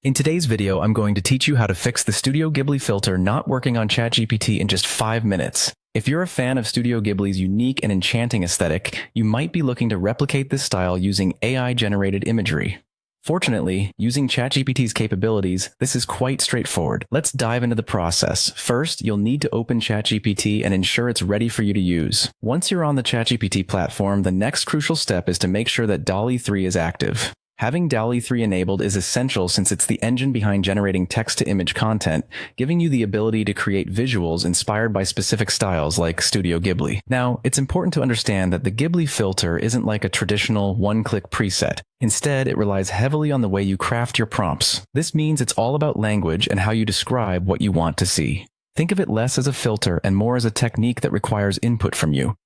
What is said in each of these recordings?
In today's video, I'm going to teach you how to fix the Studio Ghibli filter not working on Chatgpt in just 5 minutes. If you're a fan of Studio Ghibli's unique and enchanting aesthetic, you might be looking to replicate this style using AI-generated imagery. Fortunately, using ChatGPT's capabilities, this is quite straightforward. Let's dive into the process. First, you'll need to open ChatGPT and ensure it's ready for you to use. Once you're on the ChatGPT platform, the next crucial step is to make sure that DALL-E 3 is active. Having DALL-E 3 enabled is essential since it's the engine behind generating text-to-image content, giving you the ability to create visuals inspired by specific styles like Studio Ghibli. Now, it's important to understand that the Ghibli filter isn't like a traditional one-click preset. Instead, it relies heavily on the way you craft your prompts. This means it's all about language and how you describe what you want to see. Think of it less as a filter and more as a technique that requires input from you.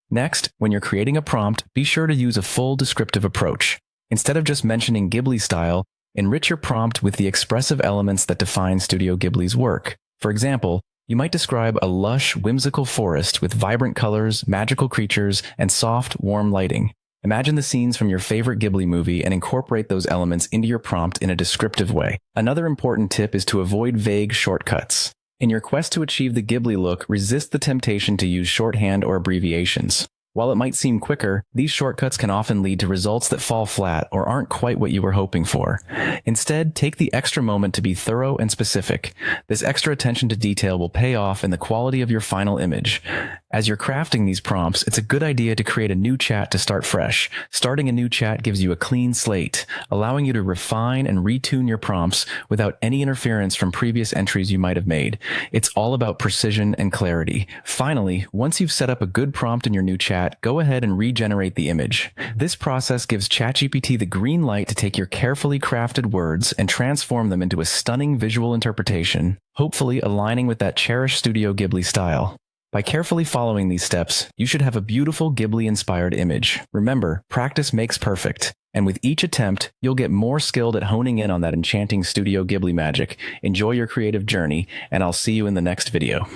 Next, when you're creating a prompt, be sure to use a full descriptive approach. Instead of just mentioning Ghibli style, enrich your prompt with the expressive elements that define Studio Ghibli's work. For example, you might describe a lush, whimsical forest with vibrant colors, magical creatures, and soft, warm lighting. Imagine the scenes from your favorite Ghibli movie and incorporate those elements into your prompt in a descriptive way. Another important tip is to avoid vague shortcuts. In your quest to achieve the Ghibli look, resist the temptation to use shorthand or abbreviations. While it might seem quicker, these shortcuts can often lead to results that fall flat or aren't quite what you were hoping for. Instead, take the extra moment to be thorough and specific. This extra attention to detail will pay off in the quality of your final image. As you're crafting these prompts, it's a good idea to create a new chat to start fresh. Starting a new chat gives you a clean slate, allowing you to refine and retune your prompts without any interference from previous entries you might have made. It's all about precision and clarity. Finally, once you've set up a good prompt in your new chat, go ahead and regenerate the image. This process gives ChatGPT the green light to take your carefully crafted words and transform them into a stunning visual interpretation, hopefully aligning with that cherished Studio Ghibli style. By carefully following these steps, you should have a beautiful Ghibli-inspired image. Remember, practice makes perfect, and with each attempt, you'll get more skilled at honing in on that enchanting Studio Ghibli magic. Enjoy your creative journey, and I'll see you in the next video.